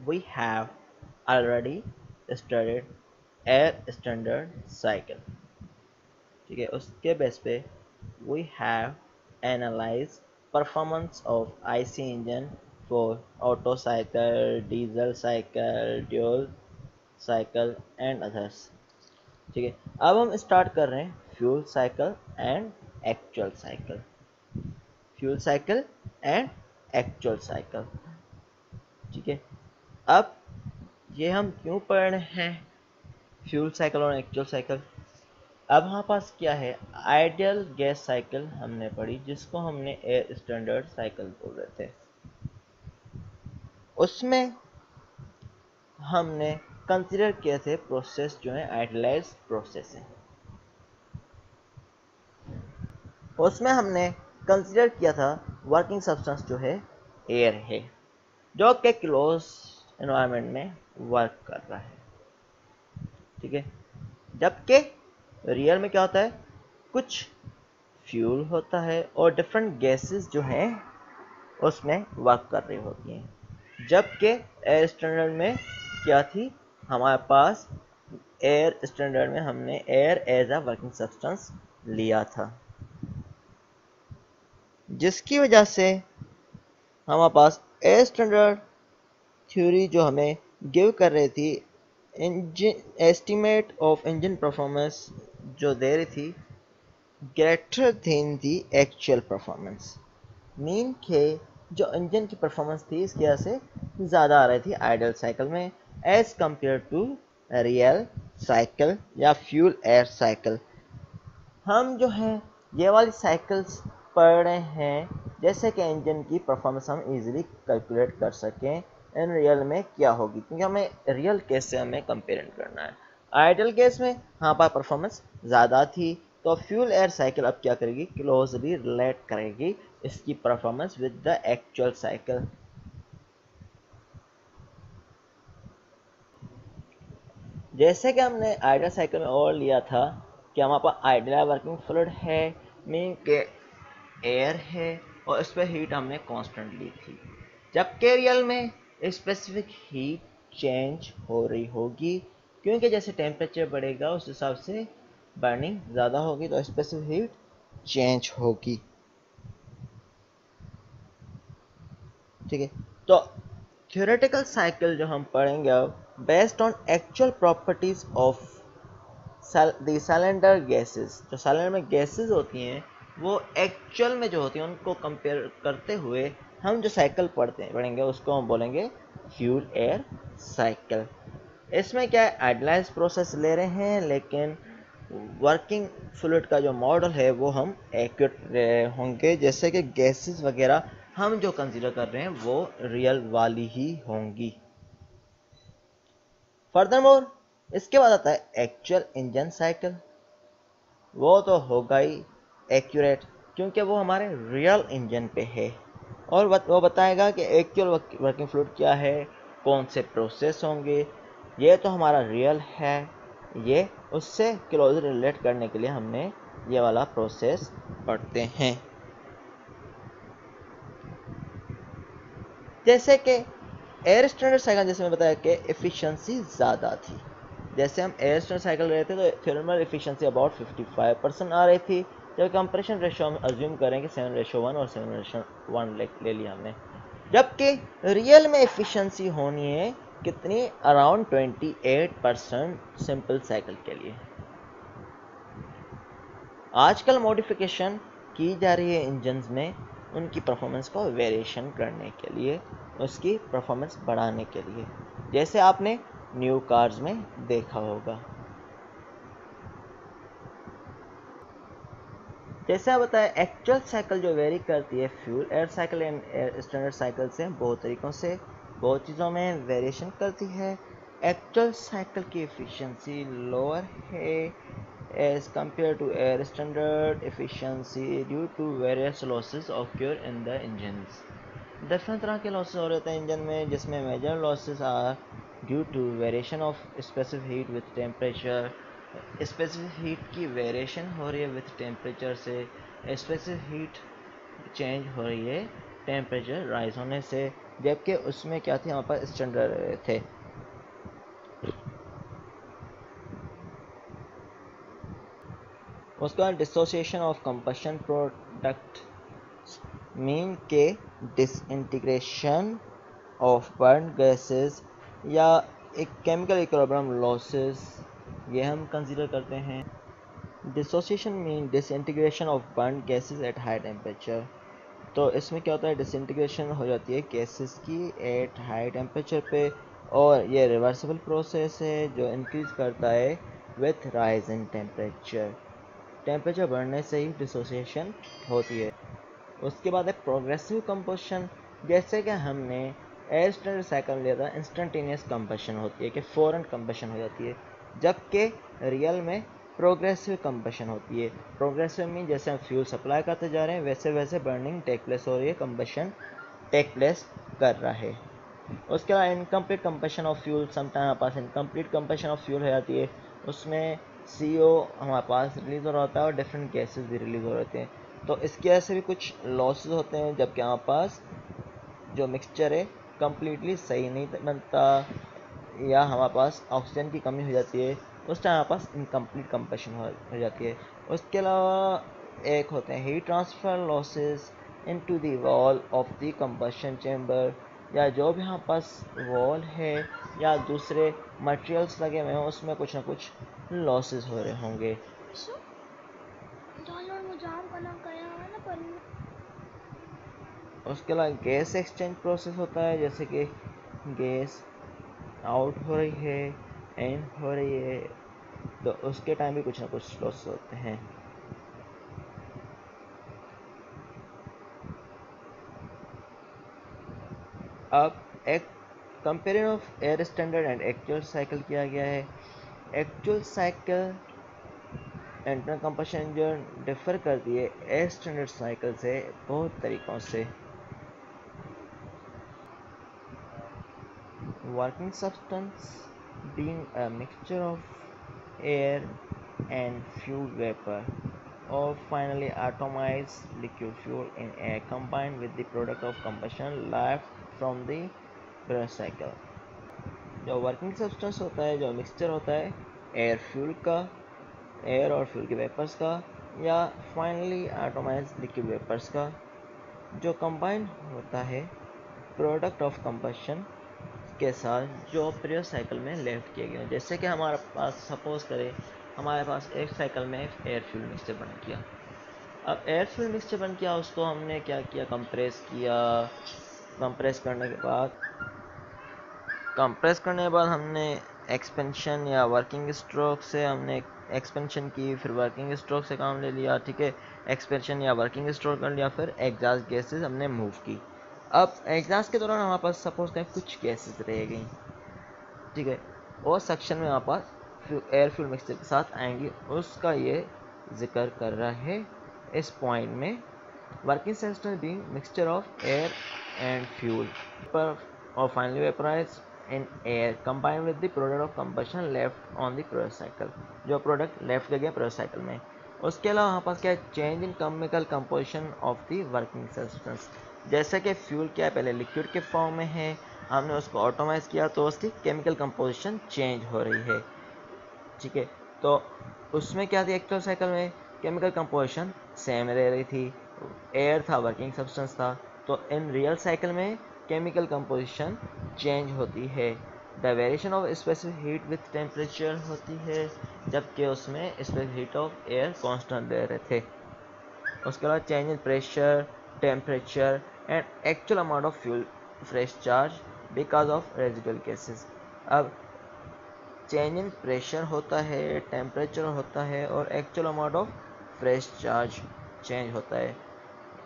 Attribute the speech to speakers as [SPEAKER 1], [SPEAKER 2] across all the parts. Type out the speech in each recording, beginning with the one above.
[SPEAKER 1] we have already studied air standard cycle. ठीक है, उसके बेस पे we have analyzed performance of IC engine for auto cycle, diesel cycle, dual cycle and others. ठीक है, अब हम स्टार्ट कर रहे हैं fuel cycle and actual cycle. Fuel cycle and actual cycle. ठीक है, अब ये हम क्यों पढ़ रहे हैं फ्यूल साइकिल और एक्चुअल साइकिल? अब हमारे पास क्या है, आइडियल गैस साइकिल हमने पढ़ी जिसको हमने एयर स्टैंडर्ड साइकिल बोल रहे थे. उसमें हमने कंसीडर किए थे प्रोसेस जो है आइडियलाइज प्रोसेस है. उसमें हमने कंसीडर किया था वर्किंग सब्सटेंस जो है एयर है जो कि क्लोज एनवायरनमेंट में वर्क कर रहा है. ठीक है, जबकि रियल में क्या होता है, कुछ फ्यूल होता है और डिफरेंट गैसेस जो हैं उसमें वर्क कर रही होती हैं. जबकि एयर स्टैंडर्ड में क्या थी, हमारे पास एयर स्टैंडर्ड में हमने air as a working substance लिया था, जिसकी वजह से हमारे पास एयर स्टैंडर्ड थ्योरी जो हमें गिव कर रही थी engine estimate of engine performance जो दे रही थी greater than the actual performance. Mean के जो इंजन की परफॉर्मेंस थी इसकी वजह से ज़्यादा आ रही थी आइडियल साइकिल में as compared to real cycle या फ्यूल एयर साइकिल. हम जो है ये वाली साइकिल्स पढ़ रहे हैं जैसे कि इंजन की परफॉर्मेंस हम इजीली कैलकुलेट कर सकें इन रियल में क्या होगी, क्योंकि हमें रियल केस से हमें कंपेयर करना है. आइडियल केस में हमारे पास परफॉर्मेंस ज़्यादा थी, तो फ्यूल एयर साइकिल अब क्या करेगी, क्लोजली रिलेट करेगी इसकी performance with the actual cycle. जैसे कि हमने आइडियल साइकिल में और लिया था कि हमारे पास आइडियल वर्किंग फ्लूइड है, मीन के एयर है और इस पर हीट हमने कांस्टेंट ली थी. जबकि रियल में स्पेसिफिक हीट चेंज हो रही होगी, क्योंकि जैसे टेम्परेचर बढ़ेगा उस हिसाब से बर्निंग ज़्यादा होगी तो स्पेसिफिक हीट चेंज होगी. ठीक है, तो थ्योरेटिकल साइकिल जो हम पढ़ेंगे अब based on actual properties of the cylinder gases. जो सिलेंडर में गैसेस होती हैं वो एक्चुअल में जो होती हैं उनको कंपेयर करते हुए हम जो साइकिल पढ़ेंगे उसको हम बोलेंगे फ्यूल एयर साइकिल. इसमें क्या है, आइडियलाइज प्रोसेस ले रहे हैं लेकिन वर्किंग फ्लूइड का जो मॉडल है वो हम एक्यूरेट होंगे, जैसे कि गैसेस वगैरह हम जो कंसीडर कर रहे हैं वो रियल वाली ही होंगी. फर्दरमोर इसके बाद आता है एक्चुअल इंजन साइकिल. वो तो होगा ही एक्यूरेट क्योंकि वो हमारे रियल इंजन पे है और वो बताएगा कि एक्चुअल वर्किंग फ्लूइड क्या है, कौन से प्रोसेस होंगे. ये तो हमारा रियल है, ये उससे क्लोज रिलेट करने के लिए हमने ये वाला प्रोसेस पढ़ते हैं. जैसे कि एयर स्टैंडर्ड साइकिल जैसे मैं बताया कि एफिशिएंसी ज़्यादा थी. जैसे हम एयर स्टैंडर्ड साइकिल ले रहे थे तो थर्मल एफिशिएंसी अबाउट 55% आ रही थी, जब कंप्रेशन रेशो हम अज्यूम करें कि 7:1 और 7:1 ले लिया हमने. जबकि रियल में एफिशिएंसी होनी है कितनी, अराउंड 28% सिंपल साइकिल के लिए. आजकल मॉडिफिकेशन की जा रही है इंजन्स में उनकी परफॉर्मेंस को वेरिएशन करने के लिए, उसकी परफॉर्मेंस बढ़ाने के लिए, जैसे आपने न्यू कार्स में देखा होगा. जैसे आप बताएं एक्चुअल साइकिल जो वेरी करती है fuel air cycle and air standard cycle से बहुत तरीक़ों से बहुत चीज़ों में वेरिएशन करती है. एक्चुअल साइकिल की एफिशिएंसी लोअर है as compared to air standard efficiency due to various losses occur in the engines. Different तरह के लॉसेस हो रहे हैं इंजन में, जिसमें major losses are due to variation of specific heat with temperature. Specific heat की variation हो रही है विथ टेम्परेचर से, स्पेसिफिक हीट चेंज हो रही है टेम्परेचर राइज होने से. जबकि उसमें क्या थी, हमारे पास स्टैंडर्ड थे। उसका dissociation of combustion product mean के डिसइंटीग्रेशन ऑफ बर्न गैसेस या एक केमिकल इक्विलिब्रियम लॉसेस, ये हम कंसीडर करते हैं। Dissociation mean disintegration of burn gases at high temperature. तो इसमें क्या होता है, डिसइंटीग्रेशन हो जाती है गैसेस की एट हाई टेम्परेचर पे, और ये रिवर्सिबल प्रोसेस है जो इंक्रीज करता है with rise in temperature. Temperature बढ़ने से ही डिसोसिएशन होती है। उसके बाद है प्रोग्रेसिव कंबशन। जैसे कि हमने एयर स्टैंडर्ड साइकिल लिया था, इंस्टेंटेनियस कंबशन होती है कि फ़ौरन कंबशन हो जाती है, जबकि रियल में प्रोग्रेसिव कंबशन होती है। प्रोग्रेसिव मीन जैसे हम फ्यूल सप्लाई करते जा रहे हैं वैसे वैसे बर्निंग टेक प्लेस हो रही है, कंबशन टेक प्लेस कर रहा है। उसके अलावा incomplete combustion of fuel, sometime हमारे पास इनकम्प्लीट कंबशन ऑफ फ्यूल हो जाती है, उसमें CO हमारे पास रिलीज़ हो रहा होता है और डिफरेंट गैसेस भी रिलीज़ हो रहे होते हैं। तो इसकी वजह से भी कुछ लॉसेस होते हैं, जबकि हमारे पास जो मिक्सचर है कम्प्लीटली सही नहीं बनता, या हमारे पास ऑक्सीजन की कमी हो जाती है, उस टाइम हमारे पास इनकम्प्लीट कंबशन हो जाती है। उसके अलावा एक होते हैं heat transfer losses into the wall of the combustion chamber, या जो भी हमारे पास वॉल है या दूसरे मटेरियल्स लगे हुए हैं उसमें कुछ ना कुछ लॉसेस हो रहे होंगे। उसके अलावा गैस एक्सचेंज प्रोसेस होता है, जैसे कि गैस आउट हो रही है, इन हो रही है, तो उसके टाइम भी कुछ ना कुछ लॉस होते हैं। अब एक comparison of air standard and actual cycle किया गया है। Actual cycle internal combustion engine differ करती है एयर स्टैंडर्ड साइकिल से बहुत तरीक़ों से। Working substance being a mixture of air and fuel vapor, or finally atomized liquid fuel in air combined with the product of combustion left from the breath cycle। जो working substance होता है, जो mixture होता है air fuel का, air और fuel के vapours का, या फाइनली एटोमाइज्ड लिक्विड वेपर्स का, जो कंबाइन होता है प्रोडक्ट ऑफ कंबशन के साथ जो प्रीवियस साइकिल में लेफ्ट किए गए। जैसे कि हमारे पास सपोज करें हमारे पास एक साइकिल में एयर फ्यूल मिक्सचर बन किया। अब एयर फ्यूल मिक्सचर बन किया, उसको हमने क्या किया, कंप्रेस किया। कंप्रेस करने के बाद हमने एक्सपेंशन या वर्किंग स्ट्रोक से हमने एक्सपेंशन की, फिर वर्किंग स्ट्रोक से काम ले लिया, ठीक है। एक्सपेंशन या वर्किंग स्ट्रोक कर लिया, फिर एग्जॉस्ट गैसेस हमने मूव की। अब एग्जॉस्ट के दौरान हमारे पास सपोज करें कुछ गैसेस रह गई, ठीक है, और सेक्शन में हमारे पास एयर फ्यूल मिक्सचर के साथ आएंगी, उसका ये जिक्र कर रहा है इस पॉइंट में। Working substance being mixture of air and fuel पर और finally vaporise in air combine with the product of combustion left on the process cycle, जो प्रोडक्ट लेफ्ट गया प्रोसेस साइकिल में। उसके अलावा हमारे पास क्या है, change in chemical composition of the working substance. जैसे कि फ्यूल क्या है, पहले लिक्विड के फॉर्म में है, हमने उसको ऑटोमाइज किया तो उसकी केमिकल कंपोजिशन चेंज हो रही है, ठीक है। तो उसमें क्या थी, एक्चुअल साइकिल में केमिकल कंपोजिशन सेम रह रही थी, एयर था, वर्किंग सब्सटेंस था। तो इन रियल साइकिल में केमिकल कंपोजिशन चेंज होती है। The variation of specific heat with temperature होती है, जबकि उसमें specific heat of air constant दे रहे थे। उसके बाद change in pressure, temperature and actual amount of fuel fresh charge because of residual gases. अब चेंज इन प्रेशर होता है, टेम्परेचर होता है, और actual amount of fresh charge change होता है।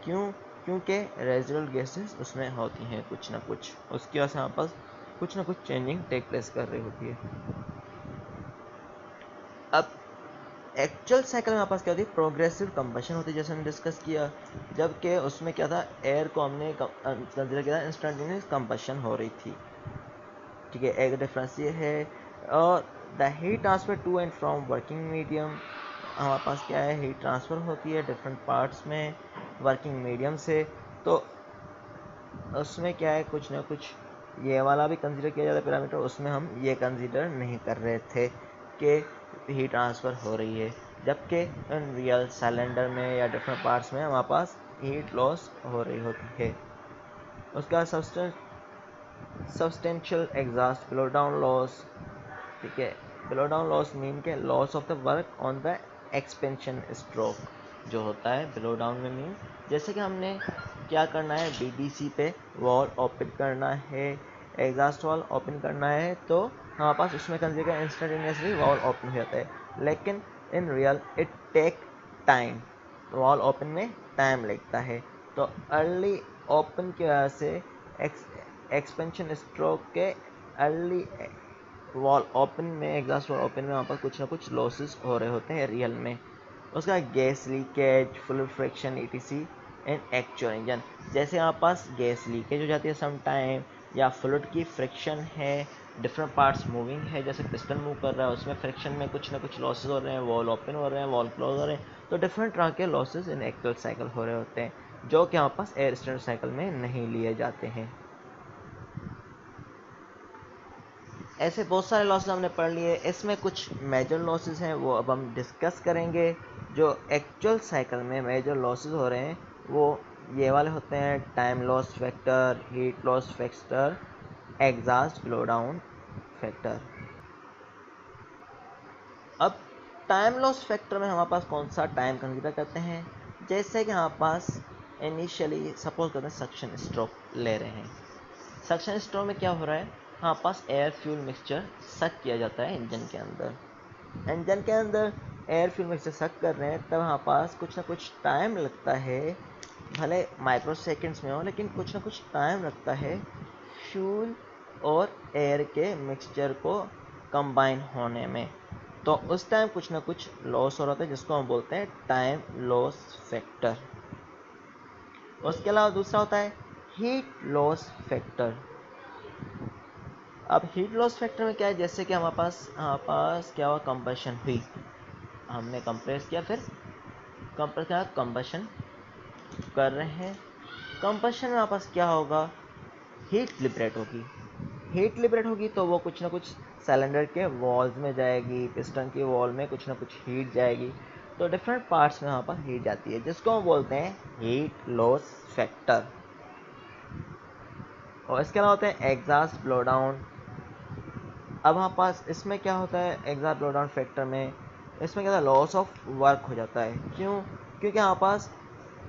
[SPEAKER 1] क्यों? क्योंकि रेजिडुअल गैसेस उसमें होती हैं कुछ ना कुछ, उसकी वजह से हमारे पास कुछ ना कुछ चेंजिंग टेक प्लेस कर रही होती है। अब एक्चुअल साइकिल में हमारे पास क्या होती है, प्रोग्रेसिव कंबशन होती है, जैसे हमने डिस्कस किया, जबकि उसमें क्या था, एयर को हमने कंसिडर किया, इंस्टेंटेनियस कंबशन हो रही थी, ठीक है। एक डिफरेंस ये है। और the heat transfer to and from working medium, हमारे पास क्या है, हीट ट्रांसफ़र होती है डिफरेंट पार्ट्स में वर्किंग मीडियम से। तो उसमें क्या है, कुछ ना कुछ ये वाला भी कंसीडर किया जाता है पैरामीटर, उसमें हम ये कंसीडर नहीं कर रहे थे कि हीट ट्रांसफ़र हो रही है, जबकि इन रियल सिलेंडर में या डिफरेंट पार्ट्स में हमारे पास हीट लॉस हो रही होती है। उसका substantial exhaust blow down loss, ठीक है। ब्लो डाउन लॉस मीन के loss of the work on the expansion stroke जो होता है ब्लो डाउन में मीन, जैसे कि हमने क्या करना है, बीबीसी पे वॉल ओपन करना है, एग्जॉस्ट वॉल ओपन करना है, तो हमारे पास उसमें कंसीडर इंस्टेंटेनियसली वॉल ओपन हो जाता है, लेकिन in real it take time, valve open में टाइम लगता है। तो अर्ली ओपन की वजह से एक्सपेंशन स्ट्रोक के अर्ली वॉल ओपन में, एग्जॉस्ट वॉल ओपन में वहाँ पर कुछ ना कुछ लॉसेस हो रहे होते हैं रियल में। उसका gas leakage, fluid friction etc इन एक्चुअल इंजन, जैसे यहाँ पास गैस लीकेज हो जाती है सम टाइम, या फ्लूइड की फ्रिक्शन है, डिफरेंट पार्ट्स मूविंग है, जैसे पिस्टन मूव कर रहा है उसमें फ्रिक्शन में कुछ ना कुछ लॉसेस हो रहे हैं, वॉल ओपन हो रहे हैं, वॉल क्लोज हो रहे हैं, तो डिफरेंट तरह के लॉसेस इन एक्चुअल साइकिल हो रहे होते हैं जो कि हमारे पास एयर स्टैंडर्ड साइकिल में नहीं लिए जाते हैं। ऐसे बहुत सारे लॉसेस हमने पढ़ लिए, इसमें कुछ मेजर लॉसेस हैं वो अब हम डिस्कस करेंगे। जो एक्चुअल साइकिल में मेजर लॉसेस हो रहे हैं वो ये वाले होते हैं, time loss factor, heat loss factor, exhaust blow down factor. अब टाइम लॉस फैक्टर में हमारे पास कौन सा टाइम कंसीडर करते हैं, जैसे कि हमारे पास इनिशियली सपोज करते हैं सक्शन स्ट्रोक ले रहे हैं। सक्शन स्ट्रोक में क्या हो रहा है, हमारे पास एयर फ्यूल मिक्सचर सक किया जाता है इंजन के अंदर। इंजन के अंदर एयर फ्यूल मिक्सचर सक कर रहे हैं, तब हमारे पास कुछ ना कुछ टाइम लगता है, भले माइक्रो सेकेंड्स में हो लेकिन कुछ ना कुछ टाइम लगता है फ्यूल और एयर के मिक्सचर को कंबाइन होने में। तो उस टाइम कुछ ना कुछ लॉस हो रहा था जिसको हम बोलते हैं टाइम लॉस फैक्टर। उसके अलावा दूसरा होता है हीट लॉस फैक्टर। अब हीट लॉस फैक्टर में क्या है, जैसे कि हमारे पास क्या हुआ, कंबशन हुई, हमने कंप्रेस किया, फिर कंप्रेस किया, कंबशन कर रहे हैं। कंबशन में हमारे पास क्या होगा, हीट लिबरेट होगी। हीट लिबरेट होगी तो वो कुछ ना कुछ सिलेंडर के वॉल्स में जाएगी, पिस्टन की वॉल में कुछ ना कुछ हीट जाएगी, तो डिफरेंट पार्ट्स में वहाँ पर हीट जाती है जिसको हम बोलते हैं हीट लॉस फैक्टर। और इसके अलावा होते हैं एग्जॉस्ट ब्लो डाउन। अब हमारे पास इसमें क्या होता है, एग्जॉस्ट ब्लो डाउन फैक्टर में इसमें क्या होता है, लॉस ऑफ वर्क हो जाता है। क्यों, क्योंकि हमारे पास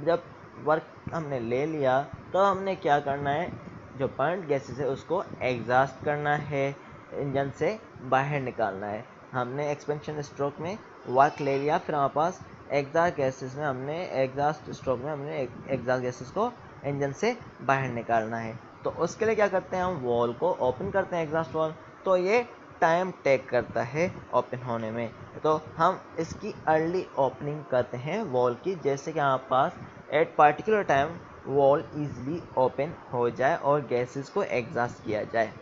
[SPEAKER 1] जब वर्क हमने ले लिया तो हमने क्या करना है, जो बर्न्ड गैसेस है उसको एग्जॉस्ट करना है, इंजन से बाहर निकालना है। हमने एक्सपेंशन स्ट्रोक में वर्क ले लिया, फिर हमारे पास एग्जॉस्ट गैसेस में हमने एग्जॉस्ट स्ट्रोक में हमने एग्जॉस्ट गैसेस को इंजन से बाहर निकालना है। तो उसके लिए क्या करते हैं, हम वॉल को ओपन करते हैं, एग्जॉस्ट वॉल, तो ये टाइम टेक करता है ओपन होने में, तो हम इसकी अर्ली ओपनिंग करते हैं वॉल की, जैसे कि हमारे पास at particular time valve easily open हो जाए और गैसेस को एग्जॉस्ट किया जाए।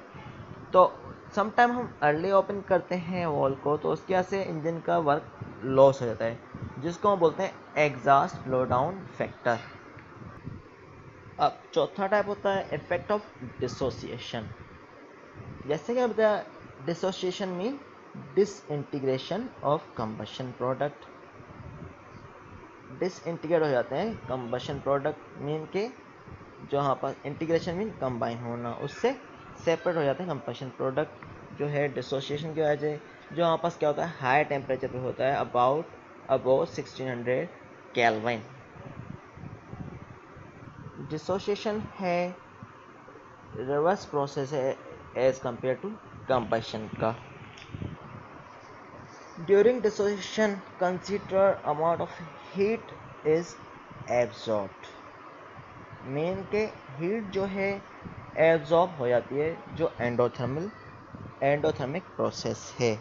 [SPEAKER 1] तो सम टाइम हम अर्ली ओपन करते हैं वॉल को, तो उसकी वजह से इंजन का वर्क लॉस हो जाता है, जिसको हम बोलते हैं एग्जॉस्ट ब्लो डाउन फैक्टर। अब चौथा टाइप होता है इफेक्ट ऑफ डिसोसिएशन। जैसे कि बताया, dissociation mean disintegration of combustion product. Disintegrate हो जाते हैं कंबशन प्रोडक्ट मीन के, जो हमारे पास इंटीग्रेशन मीन कंबाइन होना, उससे सेपरेट हो जाते हैं कंबशन प्रोडक्ट। जो है डिसोसिएशन की वजह से जो हमारे पास क्या होता है, हाई टेम्परेचर पे होता है, अबाउट 1600 केल्विन। डिसोसिएशन है रिवर्स प्रोसेस है एज कंपेयर टू कंबशन का। During dissociation consider amount of heat is absorbed. Main के हीट जो है एब्जॉर्ब हो जाती है, जो एंडोथर्मिक प्रोसेस है।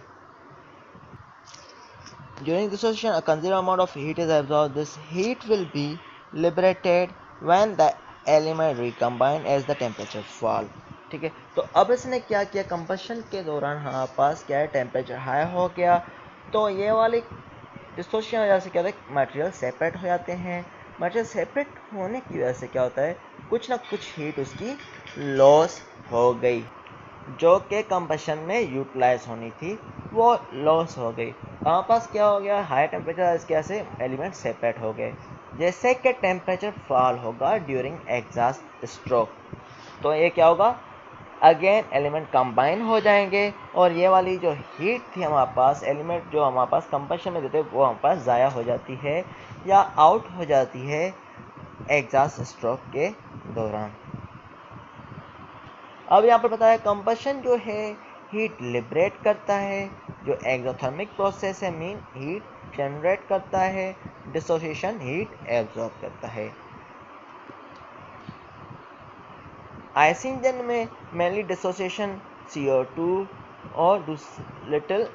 [SPEAKER 1] During dissociation, a considerable amount of heat is absorbed. This heat will be liberated when the element recombine as the temperature fall. ठीक है, तो अब इसने क्या किया, कंबशन के दौरान हमारे पास क्या है, टेम्परेचर हाई हो गया, तो ये वाली डिसोसिएशन वजह से क्या होता है, मटेरियल सेपरेट हो जाते हैं। मटेरियल सेपरेट होने की वजह से क्या होता है, कुछ ना कुछ हीट उसकी लॉस हो गई, जो कि कंबशन में यूटिलाइज होनी थी, वो लॉस हो गई। हमारे पास क्या हो गया, हाई टेम्परेचर इसके ऐसे एलिमेंट सेपरेट हो गए। जैसे कि टेम्परेचर फॉल होगा ड्यूरिंग एग्जॉस्ट स्ट्रोक, तो ये क्या होगा, अगेन एलिमेंट कंबाइन हो जाएंगे और ये वाली जो हीट थी हमारे पास, एलिमेंट जो हमारे पास कंबशन में देते वो हमारे पास ज़ाया हो जाती है या आउट हो जाती है एग्जॉस्ट स्ट्रोक के दौरान। अब यहाँ पर बताया कंबशन जो है हीट लिबरेट करता है, जो एक्सोथर्मिक प्रोसेस है मीन हीट जनरेट करता है, डिसोसिएशन हीट एब्जॉर्ब करता है। आईसी इंजन में मेनली डिसोसिएशन CO2 और लिटिल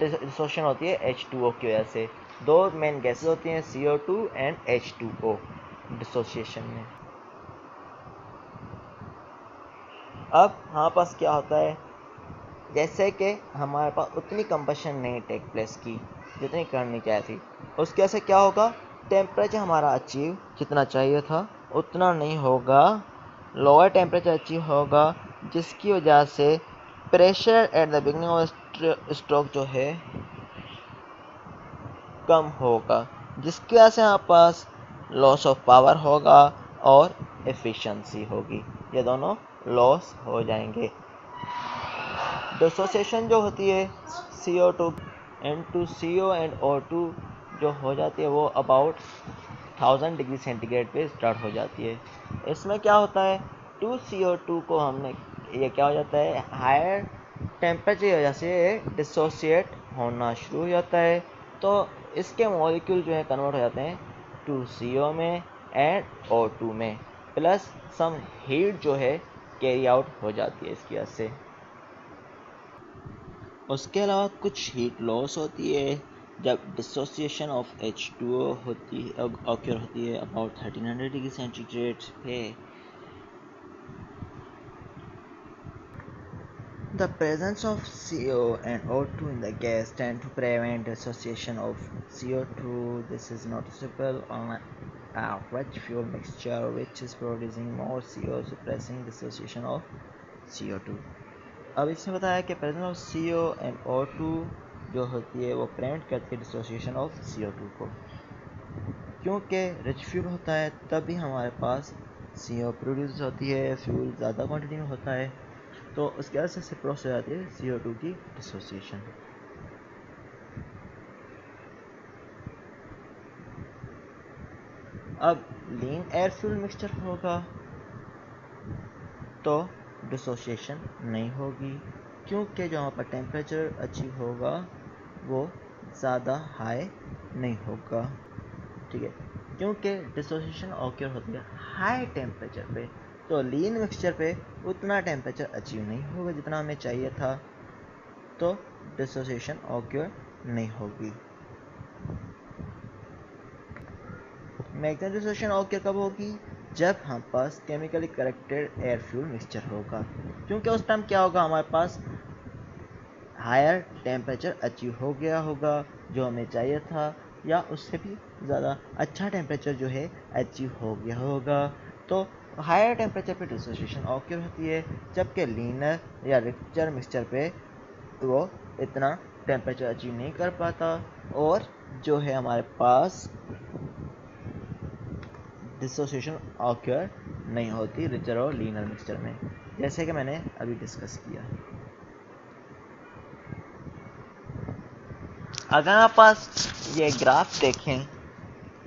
[SPEAKER 1] डिसोसिएशन होती है H2O की वजह से। दो मेन गैसेस होती हैं CO2 एंड H2O डिसोसिएशन में। अब हमारे पास क्या होता है, जैसे कि हमारे पास उतनी कंबशन नहीं टेक प्लेस की जितनी करनी चाहिए थी, उसकी वजह से क्या होगा, टेम्परेचर हमारा अचीव जितना चाहिए था उतना नहीं होगा, लोअर टेम्परेचर अचीव होगा, जिसकी वजह से pressure at the beginning of stroke जो है कम होगा, जिसकी वजह से हमारे पास लॉस ऑफ पावर होगा और एफिशिएंसी होगी, ये दोनों लॉस हो जाएंगे। डिसोसिएशन जो होती है CO2 N2CO एंड O2 जो हो जाती है वो अबाउट 1000 डिग्री सेंटीग्रेड पे स्टार्ट हो जाती है। इसमें क्या होता है, 2CO2 को हमने, ये क्या हो जाता है, हायर टेम्परेचर की वजह से डिसोसिएट होना शुरू हो जाता है, तो इसके मॉलिक्यूल जो है कन्वर्ट हो जाते हैं 2CO में एंड O2 में, प्लस सम हीट जो है कैरी आउट हो जाती है इसकी वजह से। उसके अलावा कुछ हीट लॉस होती है जब डिसोसिएशन ऑफ H2O होती है, ऑक्यूर होती है अबाउट 1300 डिग्री सेंटीग्रेड पे। The presence of CO and O2 in the gas tend to prevent dissociation of CO2. This is noticeable on a rich fuel mixture which is producing more CO, suppressing dissociation of CO2. अब इसमें बताया कि presence of CO and O2 जो होती है वो prevent करती है डिसोसिएशन ऑफ CO2 को, क्योंकि रिच फ्यूल होता है तभी हमारे पास CO प्रोड्यूस होती है, फ्यूल ज़्यादा क्वांटिटी में होता है, तो उसकी वजह से प्रोसेस हो जाती है CO2 की डिसोसिएशन। अब लीन एयर फ्यूल मिक्सचर होगा तो डिसोसिएशन नहीं होगी, क्योंकि जो वहाँ पर टेम्परेचर अचीव होगा वो ज़्यादा हाई नहीं होगा, ठीक है, क्योंकि डिसोसिएशन ऑक्यूर होती है हाई टेम्परेचर पे, तो लीन मिक्सचर पे उतना टेम्परेचर अचीव नहीं होगा जितना हमें चाहिए था, तो डिसोसिएशन ऑक्यूर नहीं होगी। मैक्सिमम डिसोसिएशन ऑक्यूर कब होगी, जब हम पास chemically corrected air fuel mixture होगा, क्योंकि उस टाइम क्या होगा, हमारे पास हायर टेम्परेचर अचीव हो गया होगा जो हमें चाहिए था, या उससे भी ज़्यादा अच्छा टेम्परेचर जो है अचीव हो गया होगा, तो हायर टेम्परेचर पे डिसोसिएशन ऑक्यूर होती है, जबकि लीनर या रिचर मिक्सचर पे वो इतना टेम्परेचर अचीव नहीं कर पाता और जो है हमारे पास डिसोसिएशन ऑक्यूर नहीं होती रिचर और लीनर मिक्सचर में, जैसे कि मैंने अभी डिस्कस किया। अगर आप पास ये ग्राफ देखें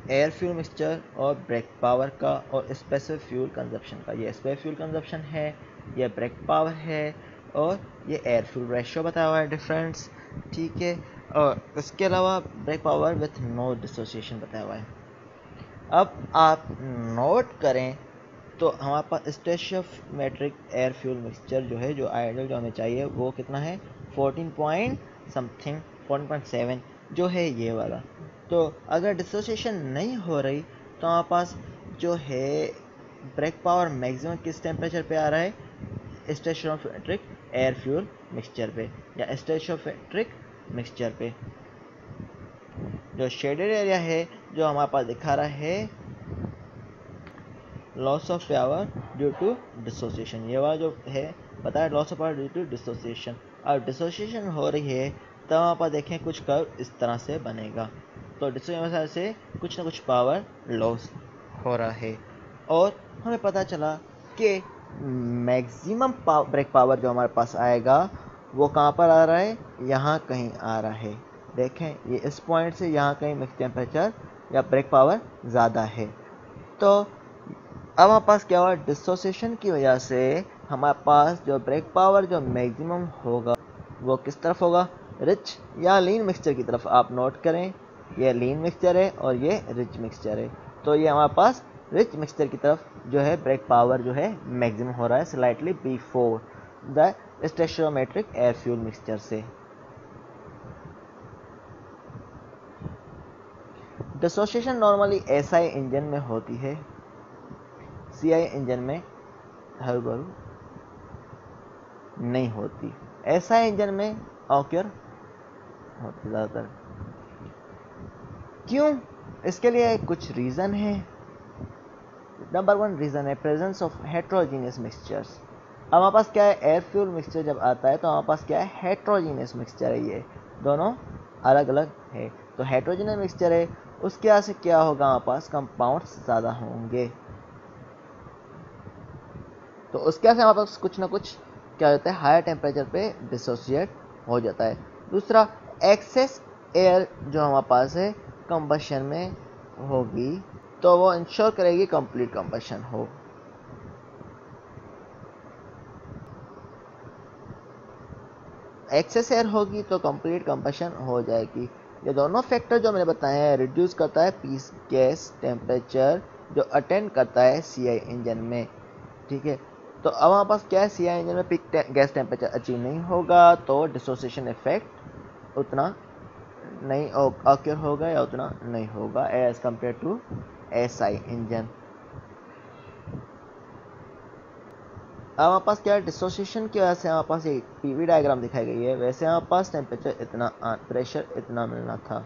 [SPEAKER 1] एयर फ्यूल मिक्सचर और ब्रेक पावर का और स्पेसिफिक फ्यूल कंजप्शन का, ये स्पेसिफिक फ्यूल कंजप्शन है, ये ब्रेक पावर है और ये एयर फ्यूल रेशियो बताया हुआ है डिफरेंस, ठीक है, और इसके अलावा brake power with no dissociation बताया हुआ है। अब आप नोट करें तो हमारे पास स्टोइचियोमेट्रिक एयर फ्यूल मिक्सचर जो है, जो आइडियल जो हमें चाहिए वो कितना है 14 पॉइंट समथिंग 14.7 जो है ये वाला, तो अगर डिसोसिएशन नहीं हो रही तो हमारे पास जो है ब्रेक पावर मैक्सिमम किस टेम्परेचर पे आ रहा है, स्टोइचियोमेट्रिक एयर फ्यूल मिक्सचर पे या स्टोइचियोमेट्रिक मिक्सचर पे। जो शेडेड एरिया है जो हमारे पास दिखा रहा है loss of power due to dissociation. ये वाला जो है पता है, loss of power due to dissociation. अब डिसोसिएशन हो रही है तब आप देखें कुछ कर्व इस तरह से बनेगा। तो डिसोसिएशन से कुछ ना कुछ पावर लॉस हो रहा है। और हमें पता चला कि मैक्सिमम ब्रेक पावर जो हमारे पास आएगा वो कहाँ पर आ रहा है, यहाँ कहीं आ रहा है। देखें ये इस पॉइंट से यहाँ कहीं मिक्स टेम्परेचर या ब्रेक पावर ज़्यादा है। तो अब हमारे पास क्या हुआ, डिसोसिएशन की वजह से हमारे पास जो ब्रेक पावर जो मैक्सिमम होगा वो किस तरफ होगा, रिच या लीन मिक्सचर की तरफ। आप नोट करें ये लीन मिक्सचर है और ये रिच मिक्सचर है। तो ये हमारे पास रिच मिक्सचर की तरफ जो है ब्रेक पावर जो है मैक्सिमम हो रहा है slightly before the stoichiometric air fuel mixture से। डिसोसिएशन नॉर्मली एसआई इंजन में होती है, सीआई इंजन में हरू नहीं होती। एसआई इंजन में ऑक्योर होती ज़्यादातर। क्यों, इसके लिए कुछ रीज़न है। नंबर 1 रीज़न है प्रेजेंस ऑफ हेट्रोजीनियस मिक्सचर्स। अब हमारे पास क्या है, एयर फ्यूल मिक्सचर जब आता है तो हमारे पास क्या है, हेट्रोजीनियस मिक्सचर है। ये दोनों अलग अलग है। तो हेट्रोजीनियस मिक्सचर है, उसके वजह से क्या होगा, हमारे पास कंपाउंड्स ज़्यादा होंगे। तो उसके वजह से हमारे पास कुछ ना कुछ क्या होता है, हायर टेम्परेचर पे डिसोसिएट हो जाता है। दूसरा, एक्सेस एयर जो हमारे पास है कंबशन में होगी तो वो इंश्योर करेगी कंप्लीट कंबशन हो। एक्सेस एयर होगी तो कंप्लीट कंबशन हो जाएगी। ये दोनों फैक्टर जो मैंने बताए हैं रिड्यूस करता है पीस गैस टेम्परेचर जो अटेंड करता है सीआई इंजन में। ठीक है, तो अब हमारे पास क्या है, सीआई इंजन में पीक गैस टेम्परेचर अचीव नहीं होगा तो डिसोसिएशन इफेक्ट उतना नहीं ऑक्योर होगा या उतना नहीं होगा as compared to SI engine. अब हमारे पास क्या है, डिसोसिएशन की वजह से हमारे पास एक पीवी डायग्राम दिखाई गई है। वैसे हमारे पास टेम्परेचर इतना, प्रेशर इतना मिलना था,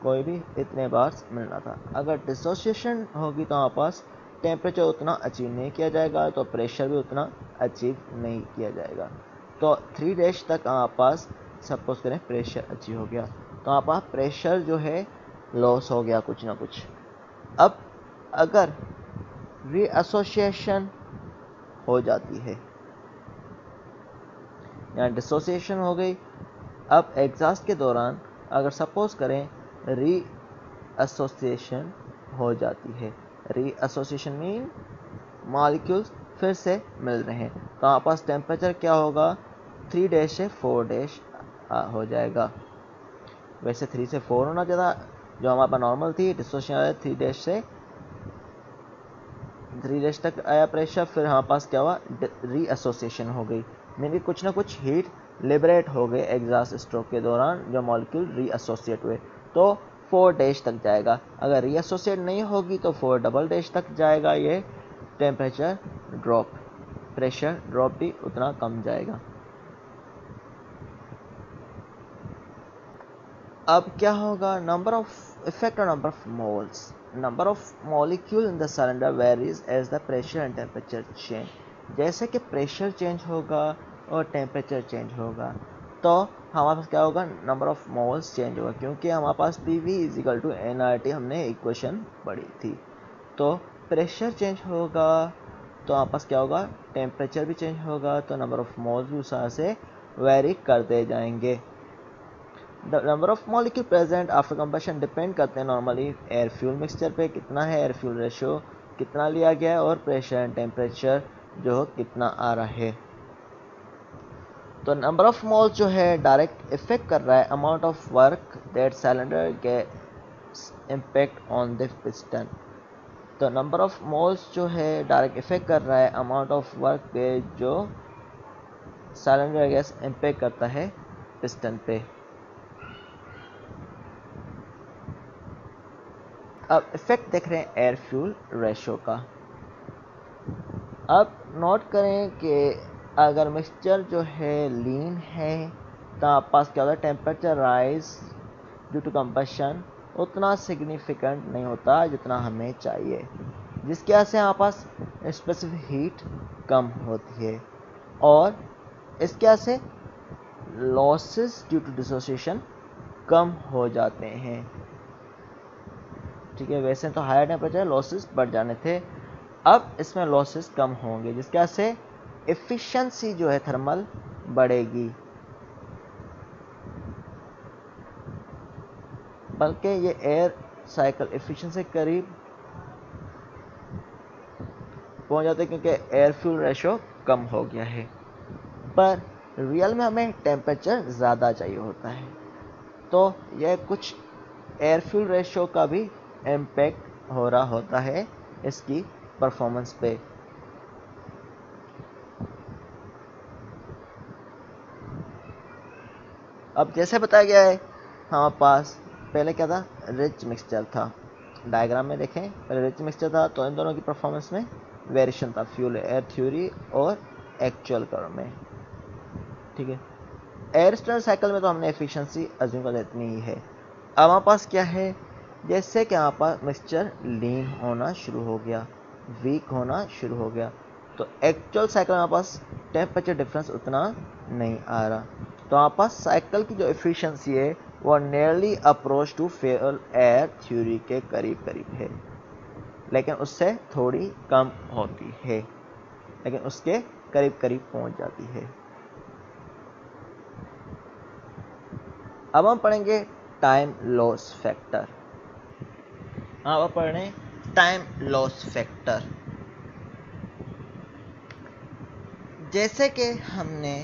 [SPEAKER 1] कोई भी इतने बार मिलना था। अगर डिसोसिएशन होगी तो हमारे पास टेम्परेचर उतना अचीव नहीं किया जाएगा तो प्रेशर भी उतना अचीव नहीं किया जाएगा। तो 3 डैश तक हमारे पास सपोज करें प्रेशर अचीव हो गया तो हमारे पास प्रेशर जो है लॉस हो गया कुछ ना कुछ। अब अगर रीएसोसिएशन हो जाती है या डिसोसिएशन हो गई, अब एग्जॉस्ट के दौरान अगर सपोज करें रीएसोसिएशन हो जाती है, रीएसोसिएशन मीन मॉलिक्यूल्स फिर से मिल रहे हैं तो हमारे पास टेम्परेचर क्या होगा, 3 डैश से 4 डैश हो जाएगा। वैसे 3 से 4 होना ज़्यादा, जो हमारे पास नॉर्मल थी डिसोसिएशन आया 3 डैश से 3 डैश तक आया प्रेशर, फिर हमारे पास क्या हुआ, रीएसोसिएशन हो गई। मीन कुछ ना कुछ हीट लिबरेट हो गए एग्जॉस्ट स्ट्रोक के दौरान जो मॉलिक्यूल रीएसोसिएट हुए तो 4 डैश तक जाएगा। अगर रीएसोसिएट नहीं होगी तो 4 डबल डैश तक जाएगा। ये टेम्परेचर ड्रॉप, प्रेशर ड्रॉप भी उतना कम जाएगा। अब क्या होगा, number of effect on number of moles. Number of molecule in the cylinder varies as the pressure and temperature change. जैसे कि प्रेशर चेंज होगा और टेम्परेचर चेंज होगा तो हमारे पास क्या होगा, नंबर ऑफ मोल्स चेंज होगा, क्योंकि हमारे पास P V equal to nRT हमने इक्वेशन पढ़ी थी। तो प्रेशर चेंज होगा तो हमारे पास क्या होगा, टेम्परेचर भी चेंज होगा तो नंबर ऑफ मोल्स भी उस तरह से वेरी करते जाएंगे। The number of molecule present after combustion depend करते हैं नॉर्मली एयर फ्यूल मिक्सचर पे, कितना है एयर फ्यूल रेशियो कितना लिया गया है और प्रेशर एंड टेम्परेचर जो कितना आ रहा है। तो नंबर ऑफ मोल्स जो है डायरेक्ट इफेक्ट कर रहा है amount of work that cylinder gets impact on the piston. तो नंबर ऑफ मोल्स जो है डायरेक्ट इफेक्ट कर रहा है अमाउंट ऑफ वर्क पे जो सिलेंडर गैस इम्पैक्ट करता है पिस्टन पे। अब इफेक्ट देख रहे हैं एयर फ्यूल रेशो का। अब नोट करें कि अगर मिक्सचर जो है लीन है तो आपके पास क्या होता है, temperature rise due to combustion उतना सिग्निफिकेंट नहीं होता जितना हमें चाहिए। जिसके वजह से हमारे पास स्पेसिफिक हीट कम होती है और इसके वजह से लॉसेस ड्यू टू डिसोसिएशन कम हो जाते हैं। ठीक है, वैसे तो हायर टेम्परेचर लॉसेस बढ़ जाने थे, अब इसमें लॉसेस कम होंगे जिसके वजह से एफिशिएंसी जो है थर्मल बढ़ेगी, बल्कि ये एयर साइकिल एफिशिएंसी के करीब पहुंच जाते हैं क्योंकि एयर फ्यूल रेशो कम हो गया है। पर रियल में हमें टेम्परेचर ज़्यादा चाहिए होता है, तो यह कुछ एयर फ्यूल रेशो का भी इम्पैक्ट हो रहा होता है इसकी परफॉर्मेंस पे। अब जैसे बताया गया है हमारे पास पहले क्या था, रिच मिक्सचर था। डायग्राम में देखें, पहले रिच मिक्सचर था तो इन दोनों की परफॉर्मेंस में वेरिएशन था फ्यूल एयर थ्योरी और एक्चुअल कर्व में। ठीक है, एयर स्टैंडर्ड साइकिल में तो हमने एफिशिएंसी अज्यूम कर इतनी ही है। अब हमारे पास क्या है, जैसे कि हमारे पास मिक्सचर लीन होना शुरू हो गया, वीक होना शुरू हो गया, तो एक्चुअल साइकिल में हमारे पास टेम्परेचर डिफरेंस उतना नहीं आ रहा, तो हमारे पास साइकिल की जो एफिशिएंसी है वो nearly approach to fuel air theory के करीब करीब है, लेकिन उससे थोड़ी कम होती है, लेकिन उसके करीब करीब पहुंच जाती है। अब हम पढ़ेंगे टाइम लॉस फैक्टर। अब पढ़ रहे हैं टाइम लॉस फैक्टर। जैसे कि हमने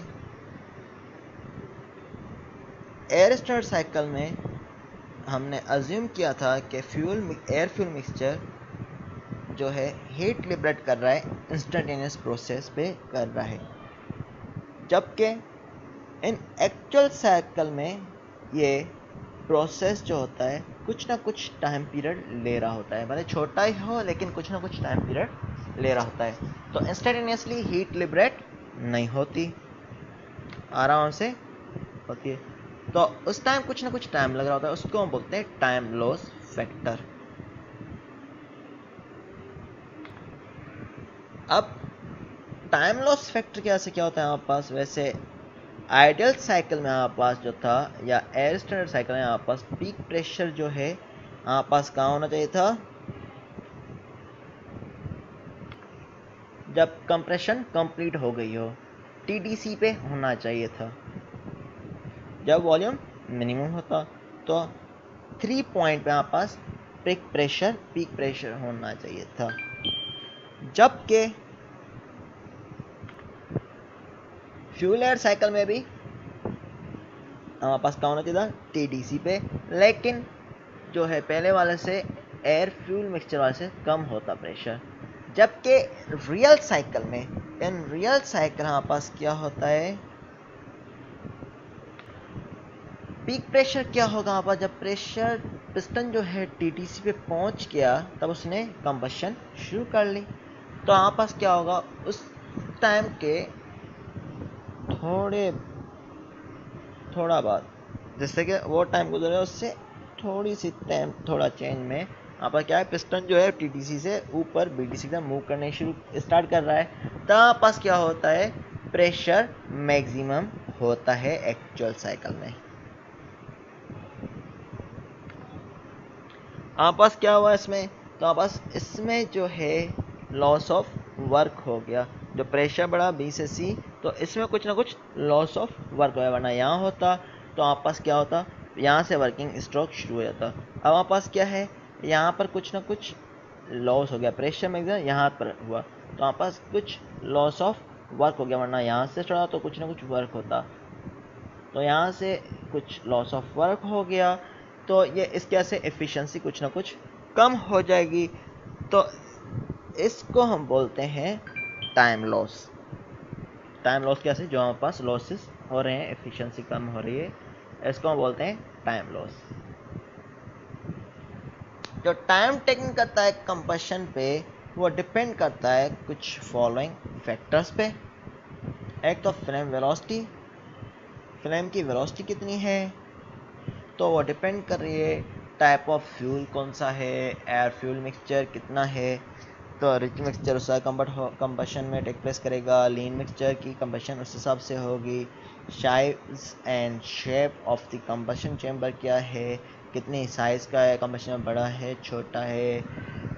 [SPEAKER 1] एयर स्टैंडर्ड साइकिल में हमने अज्यूम किया था कि एयर फ्यूल मिक्सचर जो है हीट लिबरेट कर रहा है, इंस्टेंटेनियस प्रोसेस पे कर रहा है, जबकि इन एक्चुअल साइकिल में ये प्रोसेस जो होता है कुछ ना कुछ टाइम पीरियड ले रहा होता है, भले छोटा ही हो लेकिन कुछ ना कुछ टाइम पीरियड ले रहा होता है, तो इंस्टेंटेनियसली हीट लिबरेट नहीं होती, आराम से होती है, तो उस टाइम कुछ ना कुछ टाइम लग रहा होता है, उसको हम बोलते हैं टाइम लॉस फैक्टर। अब टाइम लॉस फैक्टर की वजह से क्या होता है हमारे पास, वैसे आइडियल साइकिल में हमारे पास जो था या एयर स्टैंडर्ड साइकिल में हमारे पास पीक प्रेशर जो है हमारे पास कहाँ होना चाहिए था, जब कंप्रेशन कंप्लीट हो गई हो टीडीसी पे होना चाहिए था, जब वॉल्यूम मिनिमम होता तो 3 पॉइंट पे हमारे पास पीक प्रेशर होना चाहिए था, जबकि फ्यूल एयर साइकिल में भी हमारे पास क्या होना चाहिए था, टीडीसी पे, लेकिन जो है पहले वाले से एयर फ्यूल मिक्सचर वाले से कम होता प्रेशर, जबकि रियल साइकिल में इन रियल साइकिल हमारे पास क्या होता है, पीक प्रेशर क्या होगा हमारे पास, जब प्रेशर पिस्टन जो है टीडीसी पे पहुंच गया तब उसने कंबशन शुरू कर ली, तो हमारे पास क्या होगा, उस टाइम के थोड़ा बाद जैसे कि वो टाइम गुजरा उससे थोड़ी सी टाइम थोड़ा चेंज में यहाँ पर क्या है, पिस्टन जो है टीडीसी से ऊपर बीडीसी तक मूव करने स्टार्ट कर रहा है, तब पास क्या होता है, प्रेशर मैक्सिमम होता है एक्चुअल साइकिल में। आप पास क्या हुआ इसमें, तो आप पास इसमें जो है लॉस ऑफ वर्क हो गया, जो प्रेशर बढ़ा बी से सी, तो इसमें कुछ ना कुछ लॉस ऑफ वर्क हो गया, वरना यहाँ होता तो आप पास क्या होता, यहाँ से वर्किंग स्ट्रोक शुरू हो जाता। अब आप पास क्या है, यहाँ पर कुछ ना कुछ लॉस हो गया, प्रेशर में यहाँ पर हुआ तो आप पास कुछ लॉस ऑफ वर्क हो गया, वरना यहाँ से छोड़ा तो कुछ ना कुछ वर्क होता, तो यहाँ से कुछ लॉस ऑफ वर्क हो गया, तो ये इसके वजह से एफिशिएंसी कुछ ना कुछ कम हो जाएगी, तो इसको हम बोलते हैं टाइम लॉस। टाइम लॉस कैसे, जो हमारे पास लॉसेस हो रहे हैं, एफिशिएंसी कम हो रही है, इसको हम बोलते हैं टाइम लॉस। जो टाइम टेकन करता है कंबशन पे वो डिपेंड करता है कुछ फॉलोइंग फैक्टर्स पे। एक तो फ्लेम वेलोसिटी, फ्लेम की वेलोसिटी कितनी है, तो वो डिपेंड कर रही है टाइप ऑफ फ्यूल कौन सा है, एयर फ्यूल मिक्सचर कितना है, तो रिच मिक्सचर उसका कंबशन में टेक प्लेस करेगा, लीन मिक्सचर की कंबशन उस हिसाब से होगी। Size and shape of the combustion chamber क्या है, कितनी साइज़ का है, कंबशन बड़ा है छोटा है,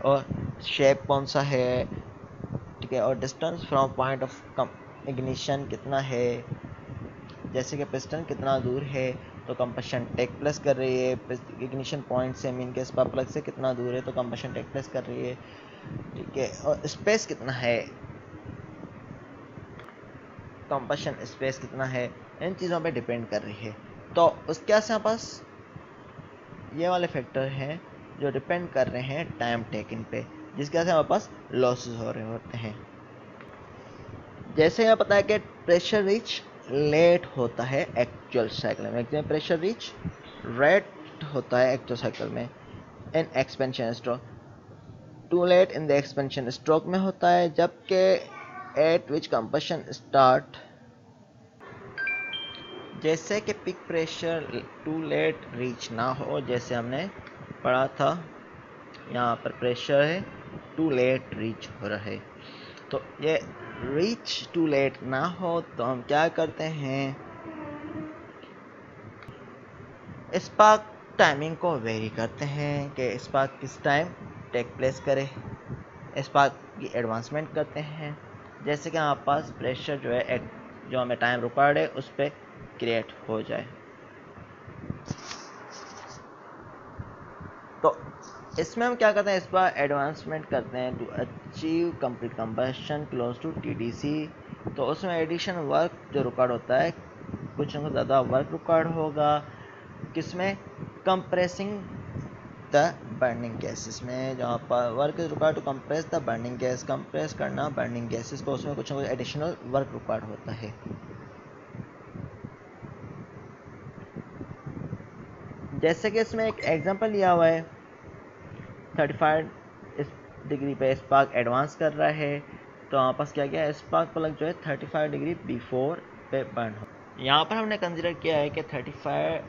[SPEAKER 1] और शेप कौन सा है, ठीक है, और distance from point of ignition कितना है, जैसे कि पिस्टन कितना दूर है तो कंबशन टेक प्लेस कर रही है, इग्निशन पॉइंट से मीन के स्पार्क प्लग से कितना दूर है तो कंबशन टेक प्लेस कर रही है, ठीक है, और स्पेस कितना है, कंबशन स्पेस कितना है, इन चीज़ों पे डिपेंड कर रही है। तो उसके आस पास ये वाले फैक्टर हैं जो डिपेंड कर रहे हैं टाइम टेकिंग पे, जिसके वजह से हमारे पास लॉसेस हो रहे होते हैं। जैसे हमें पता है कि प्रेशर रीच लेट होता है एक्चुअल साइकिल में, प्रेशर रीच रेट होता है एक्चुअल साइकिल में in expansion stroke, too late in the expansion stroke में होता है, जबकि एट विच कंबशन स्टार्ट, जैसे कि peak pressure too late reach ना हो, जैसे हमने पढ़ा था यहाँ पर प्रेशर है टू लेट रीच हो रहा है, तो ये रीच टू लेट ना हो तो हम क्या करते हैं, स्पार्क टाइमिंग को वेरी करते हैं कि स्पार्क किस टाइम टेक प्लेस करे, स्पार्क की एडवांसमेंट करते हैं, जैसे कि हमारे पास प्रेशर जो है जो हमें टाइम रिक्वायर्ड है उस पर क्रिएट हो जाए। तो इसमें हम क्या करते हैं, इस पर एडवांसमेंट करते हैं to achieve complete combustion close to TDC. तो उसमें एडिशन वर्क जो रिक्वायर्ड होता है, कुछ ना कुछ ज़्यादा वर्क रिक्वायर्ड होगा, किसमें, कंप्रेसिंग द बर्निंग गैसेस में, जहाँ पर work is required to compress the burning gas, compress करना बर्निंग गैसेस को, उसमें कुछ ना कुछ एडिशनल वर्क रिक्वायर्ड होता है। जैसे कि इसमें एक एग्जांपल लिया हुआ है, 35 डिग्री पे स्पार्क एडवांस कर रहा है, तो यहाँ पास क्या किया है, स्पार्क प्लग जो है 35 डिग्री बिफोर पे बर्न हो, यहाँ पर हमने कंसिडर किया है कि 35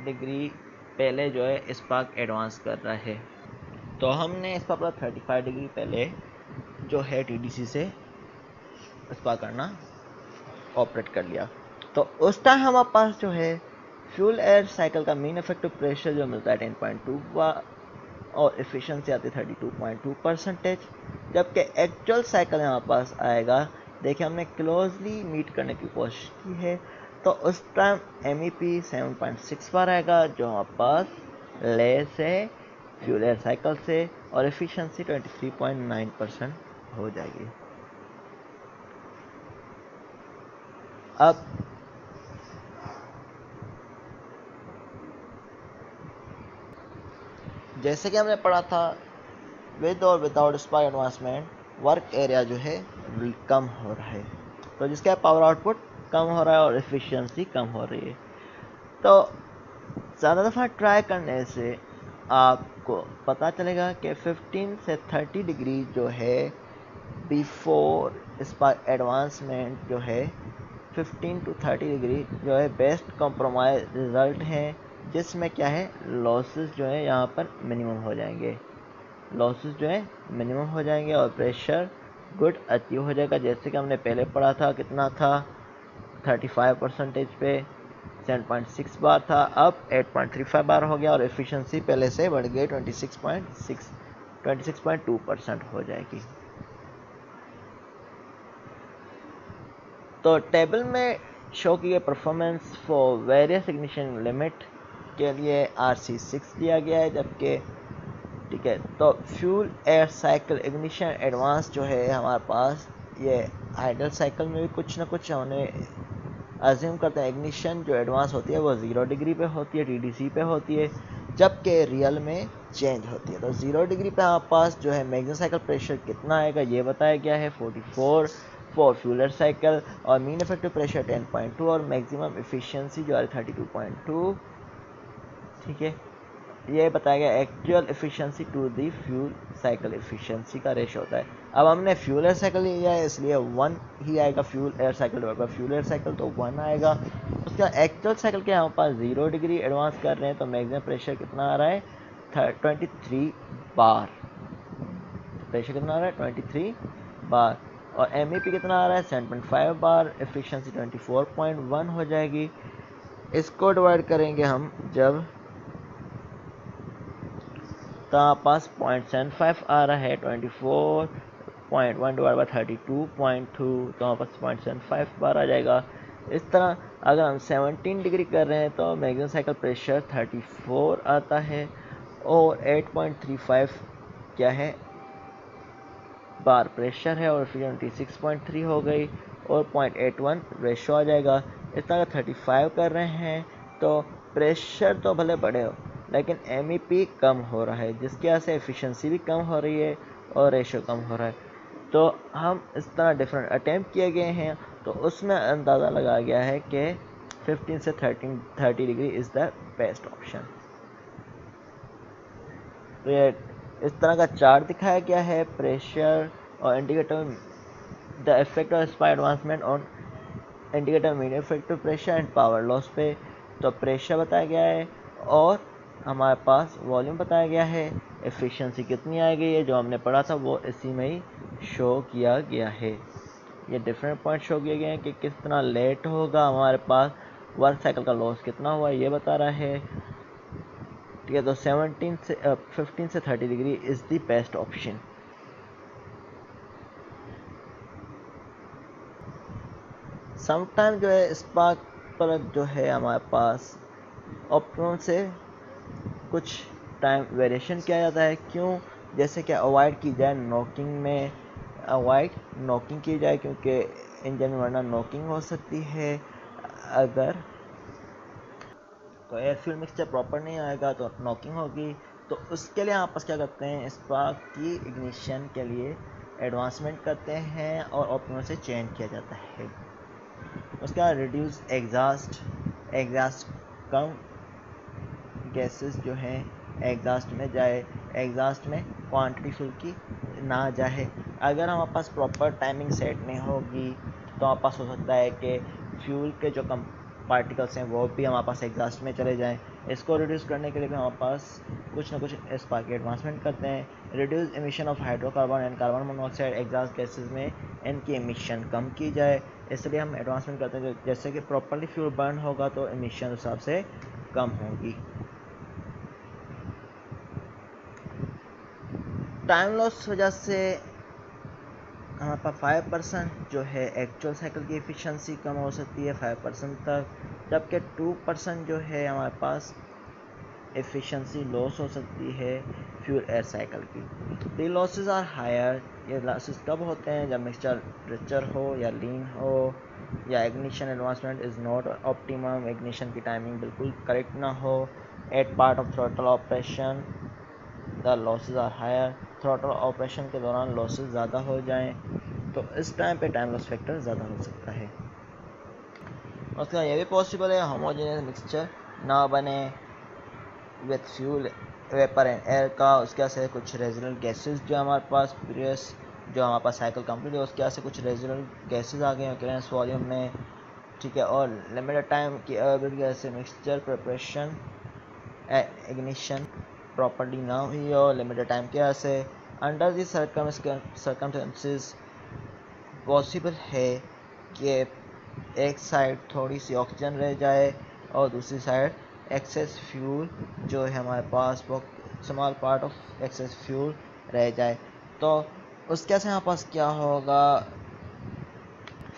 [SPEAKER 1] डिग्री पहले जो है स्पार्क एडवांस कर रहा है, तो हमने स्पार्क प्लग 35 डिग्री पहले जो है टीडीसी से स्पार्क करना ऑपरेट कर लिया। तो उस टाइम हमारे पास जो है फ्यूल एयर साइकिल का मीन इफेक्टिव प्रेशर जो मिलता है 10.2 और एफिशिएंसी आती है 32.2%, जबकि एक्चुअल साइकिल हमारे पास आएगा, देखिए हमने क्लोजली मीट करने की कोशिश की है, तो उस टाइम MEP 7.6 बार आएगा जो हमारे पास लेस है फ्यूल एयर साइकिल से, और एफिशिएंसी 23.9% हो जाएगी। अब जैसे कि हमने पढ़ा था, विद और without spark advancement work area जो है कम हो रहा है, तो जिसका पावर आउटपुट कम हो रहा है और एफिशिएंसी कम हो रही है। तो ज़्यादा दफ़ा ट्राई करने से आपको पता चलेगा कि 15 से 30 डिग्री जो है बिफोर स्पार्क एडवांसमेंट जो है 15 टू 30 डिग्री जो है बेस्ट कॉम्प्रोमाइज रिज़ल्ट है, जिसमें क्या है, लॉसेस जो है यहाँ पर मिनिमम हो जाएंगे, लॉसेस जो है मिनिमम हो जाएंगे और प्रेशर गुड अचीव हो जाएगा। जैसे कि हमने पहले पढ़ा था, कितना था, 35% पे 7.6 बार था, अब 8.35 बार हो गया, और एफिशिएंसी पहले से बढ़ गई 26.2% हो जाएगी। तो टेबल में शो की गई performance for various ignition limit के लिए RC6 लिया गया है, जबकि ठीक है, तो fuel air cycle ignition advance जो है हमारे पास, ये आइडल साइकिल में भी कुछ ना कुछ हमने अज्यूम करते हैं, इग्निशन जो एडवांस होती है वो 0 डिग्री पे होती है, TDC पे होती है, जबकि रियल में चेंज होती है। तो 0 डिग्री पे हमारे पास जो है मैक्सिमम साइकिल प्रेशर कितना आएगा ये बताया गया है 44 फॉर फ्यूल एयर साइकिल, और मीन इफेक्टिव प्रेशर 10.2 और मैक्सिमम एफिशिएंसी जो है 32.2, ठीक है, ये बताया गया actual efficiency to the fuel cycle efficiency का रेशो होता है। अब हमने फ्यूल एयर साइकिल लिया है इसलिए 1 ही आएगा, fuel air cycle divide by fuel air cycle तो 1 आएगा। उसका एक्चुअल साइकिल के हमारे पास 0 डिग्री एडवांस कर रहे हैं, तो मैक्सिमम प्रेशर कितना आ रहा है 23 बार, प्रेशर कितना आ रहा है 23 बार, और MEP कितना आ रहा है 7.5 बार, एफिशिएंसी 24.1 हो जाएगी। इसको डिवाइड करेंगे हम जब, तो हमारे पास 0.75 आ रहा है, 24.1 डिवाइड बाई 32.2, तो हमारे पास 0.75 बार आ जाएगा। इस तरह अगर हम 17 डिग्री कर रहे हैं तो मैक्सिमम साइकिल प्रेशर 34 आता है, और 8.35 क्या है बार प्रेशर है, और एफिशिएंसी 6.3 हो गई, और 0.81 रेशो आ जाएगा। इस तरह 35 कर रहे हैं तो प्रेशर तो भले बड़े हो, लेकिन MEP कम हो रहा है, जिसकी वजह से एफिशिएंसी भी कम हो रही है और रेशो कम हो रहा है। तो हम इस तरह डिफरेंट अटैम्प्ट किए गए हैं, तो उसमें अंदाज़ा लगाया गया है कि 15 से 30 degree is the best option. तो ये इस तरह का चार्ट दिखाया गया है, प्रेशर और indicator the effect of spa advancement on indicator mean effective pressure and power loss पे। तो प्रेशर बताया गया है, और हमारे पास वॉल्यूम बताया गया है, एफिशिएंसी कितनी आ गई है जो हमने पढ़ा था वो इसी में ही शो किया गया है। ये डिफरेंट पॉइंट शो किए गए हैं कि कितना लेट होगा हमारे पास, वर्क साइकिल का लॉस कितना हुआ ये बता रहा है। ठीक है, तो 15 से 30 degree is the best option. Sometime जो है स्पार्क प्लग जो है हमारे पास ऑप्टिमम से कुछ टाइम वेरिएशन किया जाता है। क्यों? जैसे कि अवॉइड की जाए नॉकिंग में, नॉकिंग की जाए, क्योंकि इंजन में वरना नॉकिंग हो सकती है। अगर तो एयर फ्यूल मिक्सचर प्रॉपर नहीं आएगा तो नॉकिंग होगी। तो उसके लिए आप क्या करते हैं, स्पार्क की इग्निशन के लिए एडवांसमेंट करते हैं और ऑप्टिमम से चेंज किया जाता है। उसके बाद रिड्यूस एग्जास्ट कम गैसेस जो हैं एग्जास्ट में जाए, एग्जास्ट में क्वांटिटी फ्यूल की ना जाए। अगर हमारे पास प्रॉपर टाइमिंग सेट नहीं होगी तो हमारे पास हो सकता है कि फ्यूल के जो कम पार्टिकल्स हैं वो भी हमारे पास एग्जास्ट में चले जाएं। इसको रिड्यूस करने के लिए भी हमारे पास कुछ ना कुछ स्पार्क की एडवांसमेंट करते हैं। Reduce emission of hydrocarbon and carbon monoxide exhaust gases में इनकी एमिशन कम की जाए, इसलिए हम एडवांसमेंट करते हैं। जैसे कि प्रॉपरली फ्यूल बर्न होगा तो एमिशन हिसाब से कम होगी। टाइम लॉस वजह से हमारे पास 5% जो है एक्चुअल साइकिल की एफिशिएंसी कम हो सकती है 5% तक, जबकि 2% जो है हमारे पास एफिशिएंसी लॉस हो सकती है फ्यूल एयर साइकिल की। दी लॉसेस आर हायर, ये लॉसेस कब होते हैं, जब मिक्सचर रिचर हो या लीन हो, या ignition advancement is not optimum, ignition की टाइमिंग बिल्कुल करेक्ट ना हो, at part of throttle operation the losses are higher, throttle operation के दौरान लॉसेस ज़्यादा हो जाएं तो इस टाइम पे टाइम लॉस फैक्टर ज़्यादा हो सकता है। उसके बाद ये भी पॉसिबल है होमोजेनियस मिक्सचर ना बने with fuel vapour and air का, उसके वजह से कुछ रेजिडुअल गैसेस जो हमारे पास प्रीवियस जो हमारे पास साइकिल कंप्लीट है उसके वजह से कुछ रेजिडुअल गैसेस आ गए हैं क्लियरेंस वॉल्यूम में। ठीक है, और लिमिटेड टाइम की अवेलेबिलिटी से मिक्सचर प्रिपरेशन इग्निशन प्रॉपर्ली ना हुई और लिमिटेड टाइम की वजह से अंडर दी सर्कमस्टेंसेस पॉसिबल है कि एक साइड थोड़ी सी ऑक्सीजन रह जाए और दूसरी साइड एक्सेस फ्यूल जो है हमारे पास वो small part of excess fuel रह जाए। तो उसके से हमारे पास क्या होगा,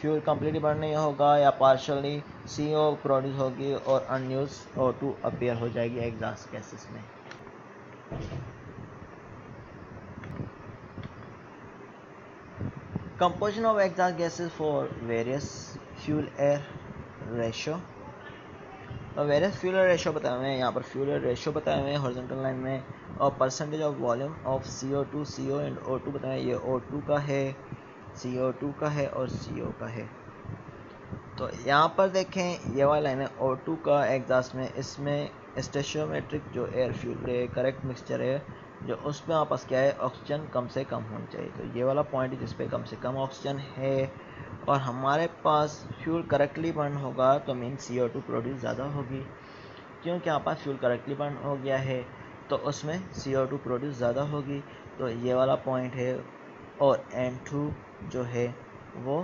[SPEAKER 1] फ्यूल कम्प्लीटली बर्न नहीं होगा या पार्शली CO प्रोड्यूस होगी और अनयूज O2 अपीयर हो जाएगी एग्जॉस्ट गैसेस में। Composition of exhaust gases for various fuel air ratio, और वेरियस फ्यूल एयर रेशो बताए हुए हैं यहाँ पर, फ्यूल एयर रेशो बताए हुए हैं हॉरिजॉन्टल लाइन में, और percentage of volume of CO2 CO and O2 बताए, ये O2 का है, CO2 का है और CO का है। तो यहाँ पर देखें ये वाला लाइन है O2 का एग्जॉस्ट में, इसमें स्टेशियोमेट्रिक जो एयर फ्यूल है करेक्ट मिक्सचर है जो उस पर आपस क्या है ऑक्सीजन कम से कम होनी चाहिए। तो ये वाला पॉइंट है जिस पे कम से कम ऑक्सीजन है और हमारे पास फ्यूल करेक्टली बर्न होगा तो मीन CO2 प्रोड्यूस ज़्यादा होगी, क्योंकि यहाँ पास फ्यूल करेक्टली बर्न हो गया है तो उसमें CO2 प्रोड्यूस ज़्यादा होगी। तो ये वाला पॉइंट है, और N2 जो है वो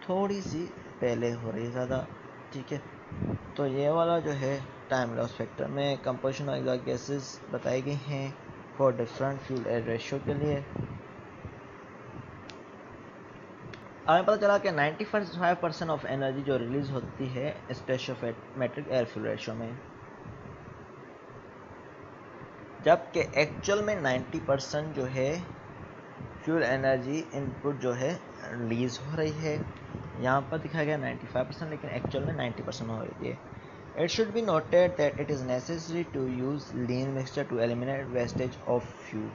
[SPEAKER 1] थोड़ी सी पहले हो रही है ज़्यादा, ठीक है। तो ये वाला जो है टाइम लॉस फैक्टर में कंपोजिशन ऑफ एग्जॉस्ट गैसेस बताई गई हैं for different fuel air ratio के लिए। हमें पता चला कि 95% ऑफ एनर्जी जो रिलीज होती है स्टोइचियोमेट्रिक एयर फ्यूल रेशियो में, जबकि एक्चुअल में 90% जो है फ्यूल एनर्जी इनपुट जो है रिलीज हो रही है। यहाँ पर दिखाया गया 95%, लेकिन एक्चुअल में 90% हो रही है। It should be noted that it is necessary to use lean mixture to eliminate wastage of fuel.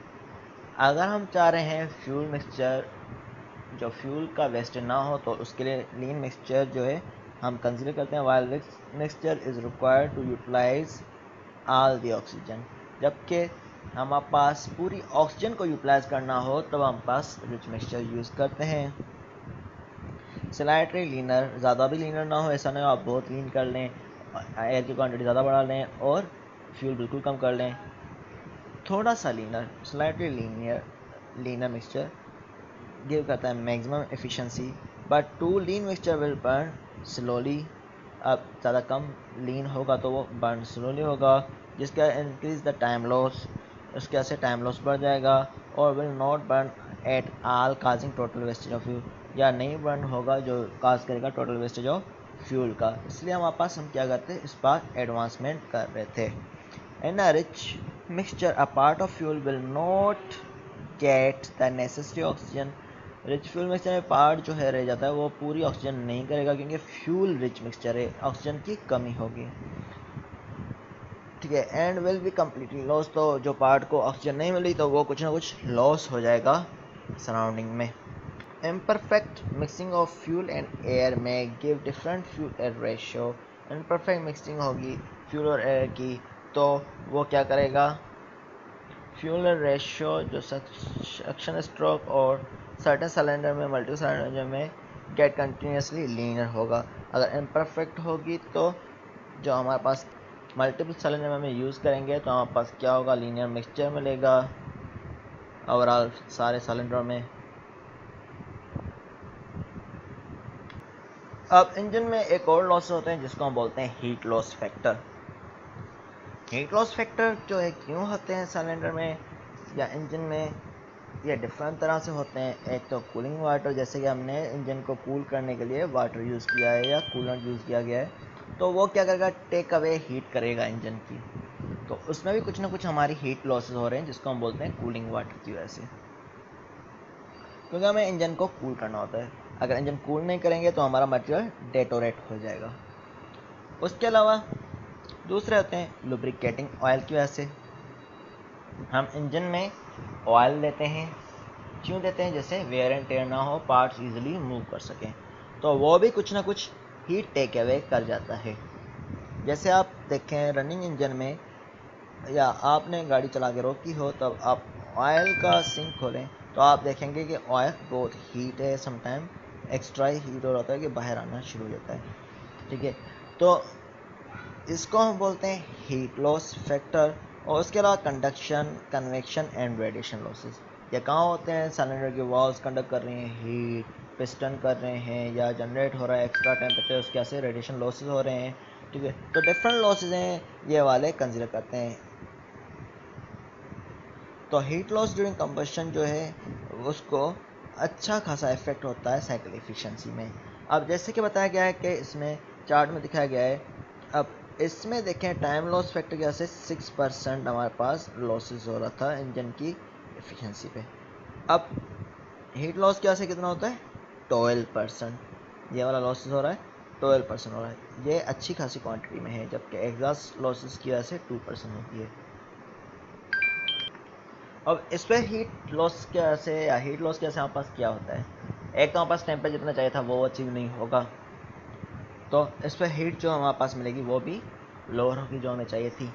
[SPEAKER 1] अगर हम चाह रहे हैं फ्यूल मिक्सचर जो फ्यूल का वेस्टेज ना हो, तो उसके लिए लीन मिक्सचर जो है हम कंसीडर करते हैं। While mixture is required to utilize all the oxygen, जबकि हमारे पास पूरी ऑक्सीजन को यूटिलाइज करना हो तब हम पास रिच मिक्सचर यूज़ करते हैं। स्लाइटली लीनर, ज़्यादा भी लीनर ना हो, ऐसा नहीं हो आप बहुत लीन कर लें, एयर की क्वांटिटी ज़्यादा बढ़ा लें और फ्यूल बिल्कुल कम कर लें। थोड़ा सा leaner, slightly leaner mixture give करता है maximum efficiency, but too lean mixture will burn slowly. अब ज़्यादा कम लीन होगा तो वो बर्न स्लोली होगा, जिसका इंक्रीज द टाइम लॉस, उसके वजह से टाइम लॉस बढ़ जाएगा, और will not burn at all causing total wastage of fuel, या नहीं बर्न होगा जो काज करेगा टोटल वेस्टेज ऑफ फ्यूल का। इसलिए हमारे पास हम क्या करते हैं, इस बार एडवांसमेंट कर रहे थे। In a rich mixture a part of fuel will not get the necessary oxygen. Rich fuel mixture में पार्ट जो है रह जाता है वो पूरी ऑक्सीजन नहीं करेगा, क्योंकि फ्यूल रिच मिक्सचर है, ऑक्सीजन की कमी होगी, ठीक है। And will be completely loss, तो जो पार्ट को ऑक्सीजन नहीं मिली तो वो कुछ ना कुछ लॉस हो जाएगा सराउंडिंग में। Imperfect mixing of fuel and air में give different fuel air ratio. Imperfect mixing होगी फ्यूल और एयर की, तो वो क्या करेगा, फ्यूल रेशियो जो सक्शन स्ट्रोक और सर्टेन सिलेंडर में मल्टी सिलेंडर में गेट कंटिन्यूसली लीनर होगा। अगर इम्परफेक्ट होगी तो जो हमारे पास मल्टीपल सिलेंडर में हम यूज़ करेंगे तो हमारे पास क्या होगा, लीनियर मिक्सचर मिलेगा ओवरऑल सारे सिलेंडरों में। अब इंजन में एक और लॉस होते हैं जिसको हम बोलते हैं heat loss factor. Heat loss factor जो है क्यों होते हैं सिलेंडर में या इंजन में, ये डिफरेंट तरह से होते हैं। एक तो कूलिंग वाटर, जैसे कि हमने इंजन को कूल करने के लिए वाटर यूज़ किया है या कूलेंट यूज़ किया गया है, तो वो क्या करेगा, टेक अवे हीट करेगा इंजन की, तो उसमें भी कुछ ना कुछ हमारी हीट लॉसेस हो रहे हैं जिसको हम बोलते हैं कूलिंग वाटर की वजह से, क्योंकि हमें इंजन को कूल करना होता है। अगर इंजन कूल नहीं करेंगे तो हमारा मटेरियल डेटोरेट हो जाएगा। उसके अलावा दूसरे होते हैं लुब्रिकेटिंग ऑयल की वजह से। हम इंजन में ऑयल देते हैं, क्यों देते हैं, जैसे वेयर एंड टेयर ना हो, पार्ट्स इजीली मूव कर सकें, तो वो भी कुछ ना कुछ हीट टेक अवे कर जाता है। जैसे आप देखें रनिंग इंजन में, या आपने गाड़ी चला के रोकी हो तब आप ऑयल का सिंक खोलें तो आप देखेंगे कि ऑयल बहुत हीट है, समटाइम एक्स्ट्रा ही हीट हो जाता है कि बाहर आना शुरू हो जाता है, ठीक है। तो इसको हम बोलते हैं हीट लॉस फैक्टर। और उसके अलावा conduction, convection and radiation losses, ये कहाँ होते हैं, सिलेंडर की वॉल्स कंडक्ट कर रही हैं हीट, पिस्टन कर रहे हैं या जनरेट हो रहा है एक्स्ट्रा टेम्परेचर, उसके ऐसे रेडिएशन लॉसेस हो रहे हैं, ठीक है। तो डिफरेंट लॉसेस हैं, ये वाले कंसिडर करते हैं। तो हीट लॉस ड्यूरिंग कंबशन जो है उसको अच्छा खासा इफेक्ट होता है साइकिल एफिशिएंसी में। अब जैसे कि बताया गया है कि इसमें चार्ट में दिखाया गया है, अब इसमें देखें टाइम लॉस फैक्टर की वजह से 6% हमारे पास लॉसेस हो रहा था इंजन की एफिशिएंसी पे। अब हीट लॉस की वजह से कितना होता है, 12%। ये वाला लॉसेस हो रहा है 12% हो रहा है, ये अच्छी खासी क्वांटिटी में है, जबकि एग्जॉस्ट लॉसेस की वजह से 2% होती है। अब इस पर हीट लॉस की वजह से या हीट लॉस की वजह से हमारे पास क्या होता है, एक तो हमारे पास टेम्परेचर जितना चाहिए था वो अचीव नहीं होगा, तो इस पर हीट जो हमारे पास मिलेगी वो भी लोअर होगी जो हमें चाहिए थी,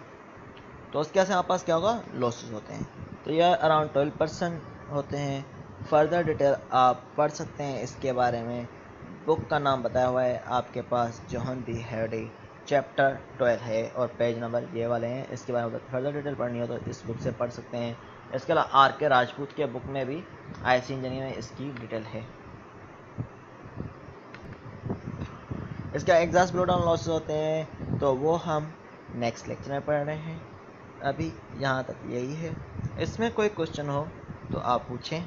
[SPEAKER 1] तो उसके वजह से हमारे पास क्या होगा, लॉसेस होते हैं। तो यह अराउंड 12% होते हैं। फर्दर डिटेल आप पढ़ सकते हैं इसके बारे में, बुक का नाम बताया हुआ है आपके पास, जॉन डी हैडी, चैप्टर 12 है और पेज नंबर ये वाले हैं। इसके बारे में फर्दर डिटेल पढ़नी हो तो इस बुक से पढ़ सकते हैं। इसके अलावा आर के राजपूत के बुक में भी आईसी इंजीनियरिंग में इसकी डिटेल है। इसका एग्जॉस्ट ब्लो डाउन लॉसेस होते हैं तो वो हम नेक्स्ट लेक्चर में पढ़ रहे हैं। अभी यहाँ तक यही है। इसमें कोई क्वेश्चन हो तो आप पूछें।